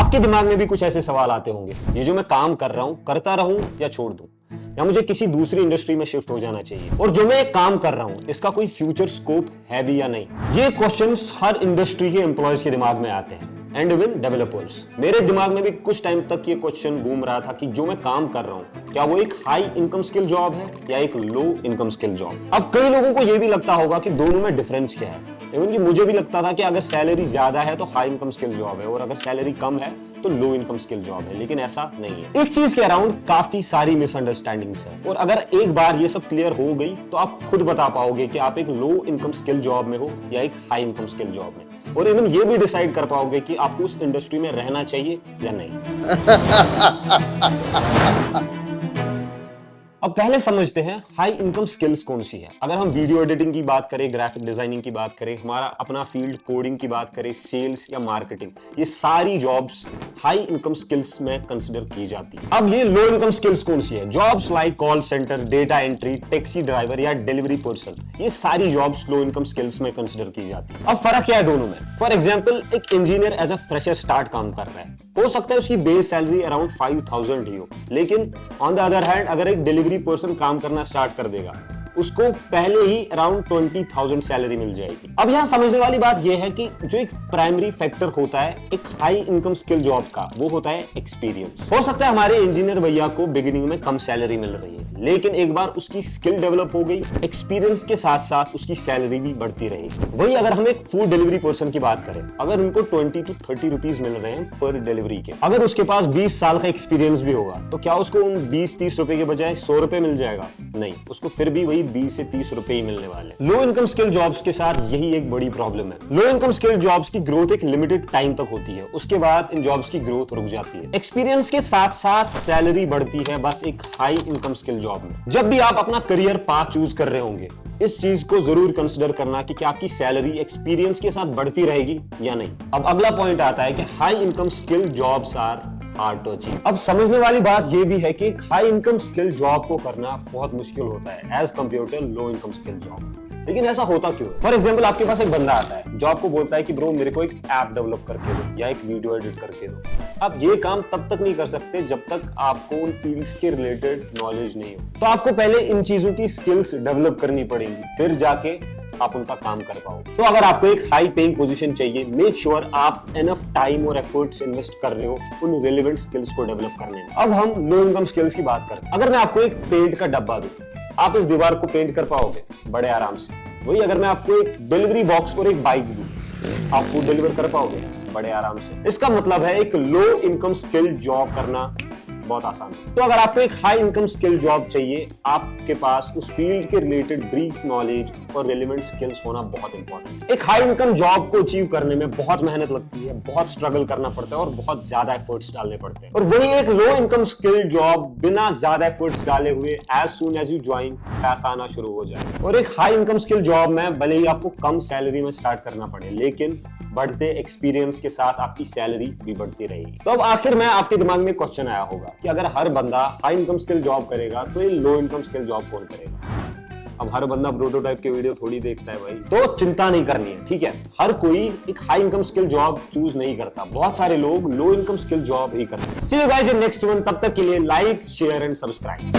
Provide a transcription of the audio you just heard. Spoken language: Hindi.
आपके दिमाग में भी कुछ ऐसे सवाल आते होंगे, ये जो मैं काम कर रहा हूं करता रहूं या छोड़ दूं, या मुझे किसी दूसरी इंडस्ट्री में शिफ्ट हो जाना चाहिए, और जो मैं काम कर रहा हूं इसका कोई फ्यूचर स्कोप है भी या नहीं। ये क्वेश्चंस हर इंडस्ट्री के एम्प्लॉयज के दिमाग में आते हैं, एंड इवन डेवलपर्स। मेरे दिमाग में भी कुछ टाइम तक ये क्वेश्चन घूम रहा था कि जो मैं काम कर रहा हूं क्या वो एक हाई इनकम स्किल जॉब है या एक लो इनकम स्किल जॉब। अब कई लोगों को ये भी लगता होगा कि दोनों में डिफरेंस क्या है। इवन कि मुझे भी लगता था कि अगर सैलरी ज्यादा है तो हाई इनकम स्किल जॉब है, और अगर सैलरी कम है तो लो इनकम स्किल जॉब है, लेकिन ऐसा नहीं है। इस चीज के अराउंड काफी सारी मिसअंडरस्टैंडिंग्स है, और अगर एक बार ये सब क्लियर हो गई तो आप खुद बता पाओगे कि आप एक लो इनकम स्किल जॉब में हो या एक हाई इनकम स्किल जॉब में, और इवन ये भी डिसाइड कर पाओगे कि आपको उस इंडस्ट्री में रहना चाहिए या नहीं। अब पहले समझते हैं हाई इनकम स्किल्स कौन सी है। अगर हम वीडियो एडिटिंग की बात करें, ग्राफिक डिजाइनिंग की बात करें, हमारा अपना फील्ड कोडिंग की बात करें, सेल्स या मार्केटिंग, ये सारी जॉब्स हाई इनकम स्किल्स में कंसिडर की जाती है। अब ये लो इनकम स्किल्स कौन सी है? Jobs like call center, data entry, taxi driver या डिलीवरी पर्सन, ये सारी जॉब्स लो इनकम स्किल्स में कंसिडर की जाती है। अब फर्क क्या है दोनों में? फॉर एग्जाम्पल, एक engineer as a fresher start काम कर रहा है, हो सकता है उसकी बेस सैलरी अराउंड 5000 ही हो, लेकिन ऑन द अदर हैंड अगर एक डिलीवरी पर्सन काम करना स्टार्ट कर देगा, उसको पहले ही अराउंड 20,000 सैलरी मिल जाएगी। अब यहां समझने वाली बात यह है कि जो एक प्राइमरी फैक्टर होता है एक हाई इनकम स्किल जॉब का, वो होता है एक्सपीरियंस। हो सकता है हमारे इंजीनियर भैया को बिगिनिंग में कम सैलरी मिल रही है, लेकिन एक बार उसकी स्किल डेवलप हो गई, एक्सपीरियंस के साथ साथ उसकी सैलरी भी बढ़ती रहेगी। वही अगर हम एक फूड डिलीवरी पर्सन की बात करें, अगर उनको 20 to 30 रुपीज मिल रहे हैं पर डिलीवरी के, अगर उसके पास 20 साल का एक्सपीरियंस भी होगा, तो क्या उसको उन 20-30 रुपए के बजाय 100 रुपए मिल जाएगा? नहीं, उसको फिर भी वही 20 से 30 रुपए ही मिलने वाले। लो इनकम स्किल जॉब्स के साथ यही एक बड़ी प्रॉब्लम है। लो इनकम स्किल जॉब्स की ग्रोथ एक लिमिटेड टाइम तक होती है, उसके बाद इन जॉब्स की ग्रोथ रुक जाती है। एक्सपीरियंस के साथ साथ सैलरी बढ़ती है बस एक हाई इनकम स्किल जॉब में। जब भी आप अपना करियर पाथ चूज कर रहे होंगे, इस चीज को जरूर कंसिडर करना कि क्या आपकी सैलरी एक्सपीरियंस के साथ बढ़ती रहेगी या नहीं। अब अगला पॉइंट आता है कि high income skill jobs are hard to achieve. अब समझने वाली बात यह भी है कि एक हाई इनकम स्किल जॉब को करना बहुत मुश्किल होता है as compare to low income skill job. लेकिन ऐसा होता क्यों है? फॉर एग्जाम्पल, आपके पास एक बंदा आता है जो आपको बोलता है कि ब्रो मेरे को एक ऐप डेवलप करके दो या एक वीडियो एडिट करके दो। आप ये काम तब तक नहीं कर सकते जब तक आपको उन फील्ड्स के रिलेटेड नॉलेज नहीं हो। तो आपको पहले इन चीजों की स्किल्स डेवलप करनी पड़ेंगी, फिर जाके आप उनका काम कर पाओगे। तो अगर आपको एक हाई पेइंग पोजीशन चाहिए, मेक श्योर आप एनफ टाइम और एफर्ट्स इन्वेस्ट कर रहे हो उन रिलेवेंट स्किल्स को डेवलप करने में। अब हम लो इनकम स्किल्स की बात करते हैं। अगर मैं आपको एक पेंट का डब्बा दूं, आप इस दीवार को पेंट कर पाओगे? बड़े आराम से। वही अगर मैं आपको एक डिलीवरी बॉक्स और एक बाइक दूं, आप फूड डिलीवर कर पाओगे? बड़े आराम से। इसका मतलब है एक लो इनकम स्किल जॉब करना बहुत आसान है। तो अगर आपको एक हाई इनकम स्किल जॉब चाहिए, आपके पास उस फील्ड के रिलेटेड ब्रीफ नॉलेज और रेलेवेंट स्किल्स होना बहुत इंपॉर्टेंट है। एक हाई इनकम जॉब को अचीव करने में बहुत मेहनत लगती है, बहुत स्ट्रगल करना पड़ता है और बहुत ज्यादा एफर्ट्स डालने पड़ते हैं। और वही एक लो इनकम स्किल जॉब बिना ज्यादा एफर्ट्स डाले हुए as soon as you join पैसा आना शुरू हो जाए। और एक हाई इनकम स्किल जॉब में भले ही आपको कम सैलरी में स्टार्ट करना पड़े, लेकिन बढ़ते एक्सपीरियंस के साथ आपकी सैलरी भी बढ़ती रहेगी। तो अब आखिर में आपके दिमाग में क्वेश्चन आया होगा कि अगर हर बंदा हाई इनकम स्किल जॉब करेगा तो ये लो इनकम स्किल जॉब कौन करेगा? अब हर बंदा प्रोटोटाइप के वीडियो थोड़ी देखता है भाई, तो चिंता नहीं करनी है, ठीक है? हर कोई एक high income skill job choose नहीं करता, बहुत सारे लोग लो इनकम स्किल जॉब ही करते हैं। See you guys in next one. तब तक के लिए लाइक, शेयर एंड सब्सक्राइब।